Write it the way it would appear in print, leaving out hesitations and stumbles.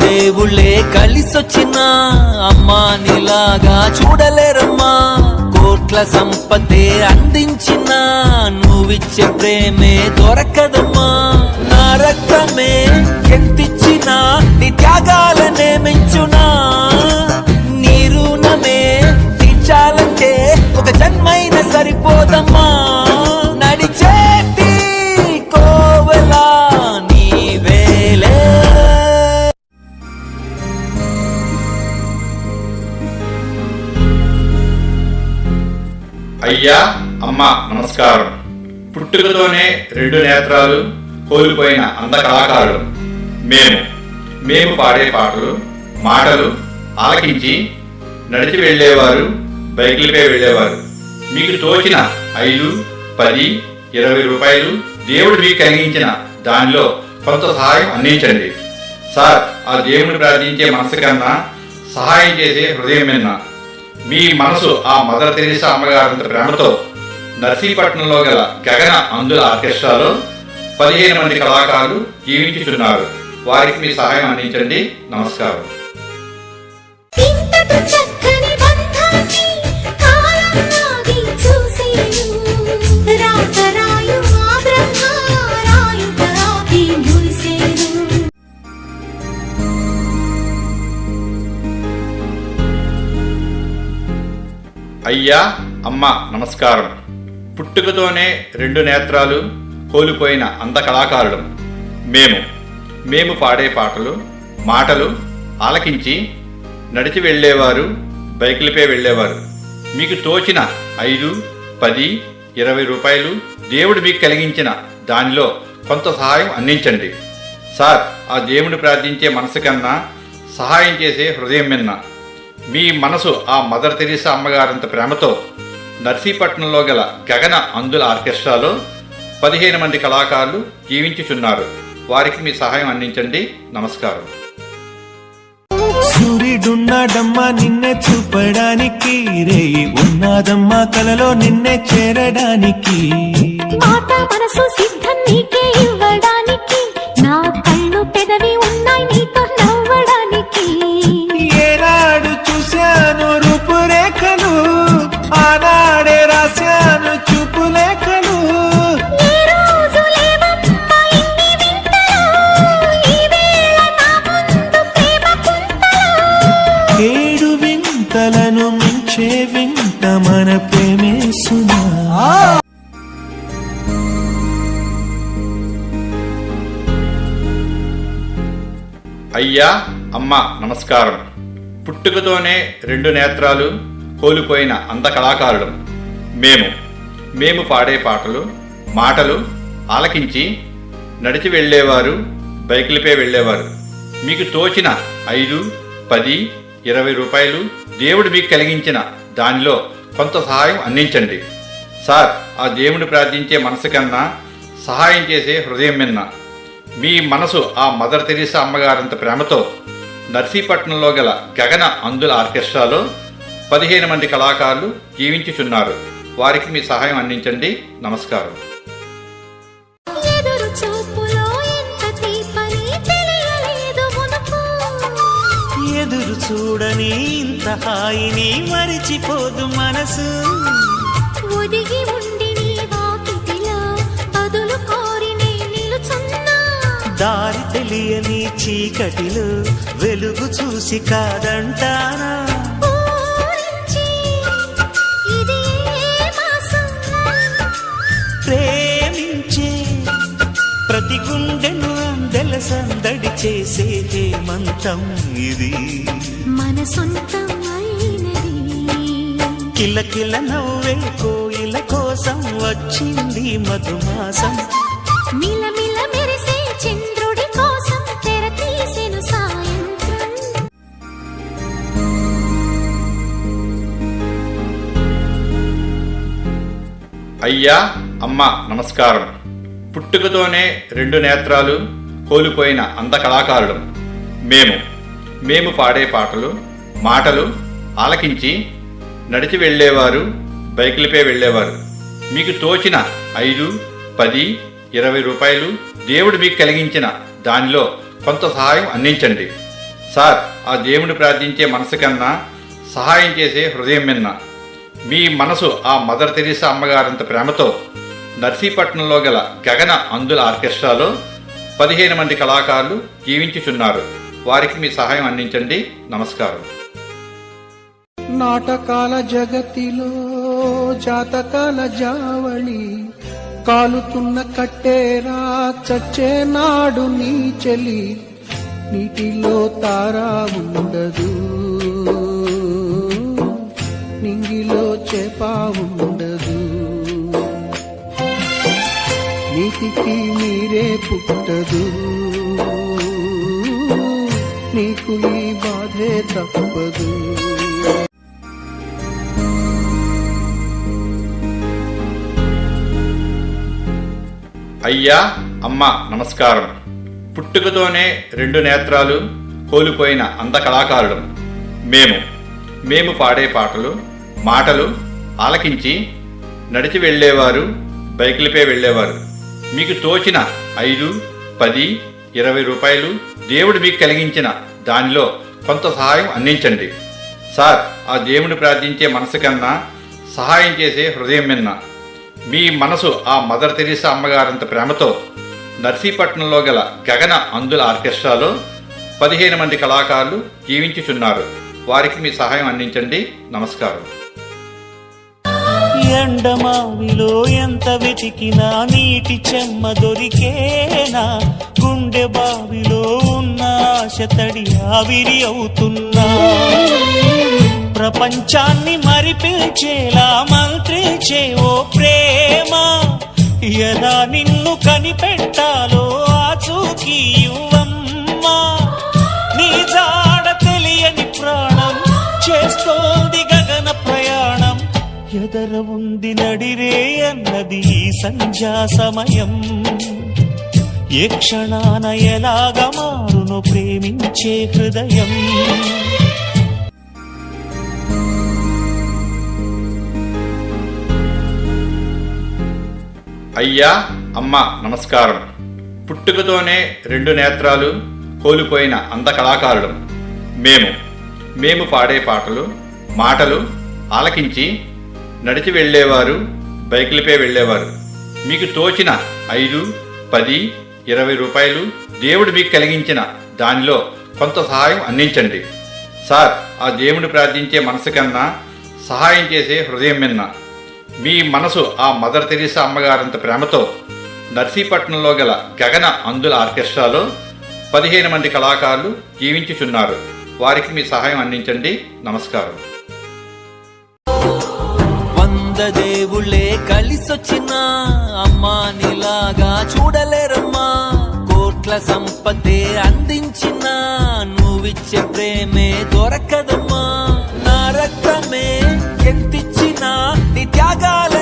దేవుళ్ళే కలిసొచ్చిన అమ్మా నీలాగా చూడలేరమ్మా. కోట్ల సంపదే అందించిన నువ్విచ్చే ప్రేమే దొరకదమ్మా. నా రక్తమే ఎంతిచ్చినా నీ త్యాగాలనే మించునా. నీ రుణమే తీర్చాలంటే ఒక జన్మైన సరిపోదమ్మా. నడిచేటి కోవెలా నీవేలే. అయ్యా అమ్మా నమస్కారం. పుట్టుకతోనే 2 నేత్రాలు కోల్పోయిన అంద కళాకారులు మేము పాడే పాటలు మాటలు ఆలకించి నడిచి వెళ్ళేవారు, బైకులపై వెళ్ళేవారు. మీకు తోచిన 5, 10, 20 రూపాయలు దేవుడు మీకు కలిగించిన దానిలో కొంత సహాయం అందించండి. సార్, ఆ దేవుని ప్రార్థించే మనసు కన్నా సహాయం చేసే హృదయం విన్నా. మీ మనసు ఆ మదర్ తెరీసా అమ్మగారంత ప్రేమతో నర్సీపట్నంలో గల గగన అందుల ఆర్కెస్ట్రాలో 15 మంది కళాకారులు జీవించుతున్నారు. వారికి మీ సహాయం అందించండి. నమస్కారం. అయ్యా అమ్మ నమస్కారం. పుట్టుకతోనే 2 నేత్రాలు కోల్పోయిన అంద కళాకారులు మేము పాడే పాటలు మాటలు ఆలకించి నడిచి వెళ్ళేవారు, బైకులపై వెళ్ళేవారు. మీకు తోచిన 5, 10, 20 రూపాయలు దేవుడు మీకు కలిగించిన దానిలో కొంత సహాయం అందించండి. సార్, ఆ దేవుని ప్రార్థించే మనసు కన్నా సహాయం చేసే హృదయం విన్నా. మీ మనసు ఆ మదర్ తెరీసా అమ్మగారంత ప్రేమతో నర్సీపట్నంలో గల గగన అందుల ఆర్కెస్ట్రాలో 15 మంది కళాకారులు జీవించుచున్నారు. వారికి మీ సహాయం అందించండి. నమస్కారం. సూర్యుడున్నాడమ్మా నిన్నే చూపడానికి, రేయి ఉన్నాదమ్మా కలలో నిన్నే చేరడానికి. మాట మనసు సిద్ధం నీకే ఇవ్వడానికి, నా కళ్ళు పెదవి ఉన్నాయి నీతో నవ్వడానికి. ఏనాడు చూశాను రూపురేఖలు, ఆనాడే రాశాను చూపులేఖలు. ఏడు వింతలను మించే వింత మన ప్రేమే సుమా. అయ్యా అమ్మ నమస్కారం. పుట్టుకతోనే 2 నేత్రాలు కోల్పోయిన అంద కళాకారులు మేము పాడే పాటలు మాటలు ఆలకించి నడిచి వెళ్ళేవారు, బైకులపై వెళ్ళేవారు. మీకు తోచిన 5, 10, 20 రూపాయలు దేవుడు మీకు కలిగించిన దానిలో కొంత సహాయం అందించండి. సార్, ఆ దేవుని ప్రార్థించే మనసు కన్నా సహాయం చేసే హృదయం విన్నా. మీ మనసు ఆ మదర్ తెరీసా అమ్మగారంత ప్రేమతో నర్సీపట్నంలో గల గగన అందుల ఆర్కెస్ట్రాలో 15 మంది కళాకారులు జీవించుచున్నారు. వారికి మీ సహాయం అందించండి. నమస్కారం. ఎదురు చూడని ఇంత హాయిని మరిచిపోదు మనసు. ఒదిగి ఉండి నీ వాకిటిలో బదులు కోరి నే నిలుచున్నా. దారి తెలియని చీకటిలో వెలుగు చూసి కాదంటానా. ప్రేమించే ప్రతి గుండెను అందెల సందడి చేసే హేమంతం ఇది, మన సొంతం అయినది. కిలకిల నవ్వే కోయిల కోసం వచ్చింది మధుమాసం. మిలమిల మెరిసే చంద్రుడి కోసం తెర తీసెను సాయంత్రం. అయ్యా అమ్మ నమస్కారం. పుట్టుకతోనే 2 నేత్రాలు కోల్పోయిన అంద కళాకారులు మేము పాడే పాటలు మాటలు ఆలకించి నడిచి వెళ్ళేవారు, బైకులపై వెళ్ళేవారు. మీకు తోచిన 5, 10, 20 రూపాయలు దేవుడు మీకు కలిగించిన దానిలో కొంత సహాయం అందించండి. సార్, ఆ దేవుని ప్రార్థించే మనసు కన్నా సహాయం చేసే హృదయం మిన్న. మీ మనసు ఆ మదర్ తెరీసా అమ్మగారంత ప్రేమతో నర్సీపట్నంలో గల గగన అందుల ఆర్కెస్ట్రాలో 15 మంది కళాకారులు జీవించుచున్నారు. వారికి మీ సహాయం అందించండి. నమస్కారం. నాటకాల జగతిలో జాతకాల జావళి కాలుతున్న కట్టేరా చచ్చే నాడు నీ చెలి నీటిలో తారా ఉండదు నింగిలో చేప ఉండదు నీతికి మీరే పుట్టదు నీకు ఈ బాధే తప్పదు. అయ్యా, అమ్మ నమస్కారం. పుట్టుకతోనే 2 నేత్రాలు కోల్పోయిన అంధ కళాకారుడు మేము పాడే పాటలు మాటలు ఆలకించి నడిచి వెళ్ళేవారు, బైకులపై వెళ్ళేవారు. మీకు తోచిన 5, 10, 20 రూపాయలు దేవుడు మీకు కలిగించిన దానిలో కొంత సహాయం అందించండి. సార్, ఆ దేవుని ప్రార్థించే మనసు కన్నా సహాయం చేసే హృదయం మిన్న. మీ మనసు ఆ మదర్ తెరీసా అమ్మగారంత ప్రేమతో నర్సీపట్నంలో గల గగన అందుల ఆర్కెస్ట్రాలో 15 మంది కళాకారులు జీవించుచున్నారు. వారికి మీ సహాయం అందించండి. నమస్కారం. ఎండమావిలో ఎంత వెతికినా నీటి చెమ్మ దొరికేనా గుండె బావిలో ఉన్న ఆశ తడి ఆవిరి అవుతున్నా ప్రపంచాన్ని మరిపించేలా మంత్రించే ఓ ప్రేమ ఎలా నిన్ను కనిపెట్టాలో ఆచూకీ ఇవ్వమ్మా నీ జాడ తెలియని ప్రాణం చేస్తోంది గగన ప్రయాణం ఎదర ఉంది నడిరే అన్నది ఈ సంధ్యా సమయం ఏ క్షణాన ఎలాగ మారును ప్రేమించే హృదయం. అయ్యా, అమ్మ నమస్కారం. పుట్టుకతోనే 2 నేత్రాలు కోల్పోయిన అంధ కళాకారుడు మేము పాడే పాటలు మాటలు ఆలకించి నడిచి వెళ్ళేవారు, బైకులపై వెళ్ళేవారు. మీకు తోచిన 5, 10, 20 రూపాయలు దేవుడు మీకు కలిగించిన దానిలో కొంత సహాయం అందించండి. సార్, ఆ దేవుని ప్రార్థించే మనసు కన్నా సహాయం చేసే హృదయం మిన్న. మీ మనసు ఆ మదర్ తెరీసా అమ్మగారంత ప్రేమతో నర్సీపట్నంలో గల గగన అందుల ఆర్కెస్ట్రాలో 15 మంది కళాకారులు జీవించుచున్నారు. వారికి మీ సహాయం అందించండి. నమస్కారం. 100 దేవుళ్ళే కలిసొచ్చిన అమ్మా నీలాగా చూడలేరమ్మా. కోట్ల సంపదే అందించిన నువ్విచ్చే ప్రేమే దొరకదమ్మా. నా రక్తమే ఎంతిచ్చినా నీ త్యాగాల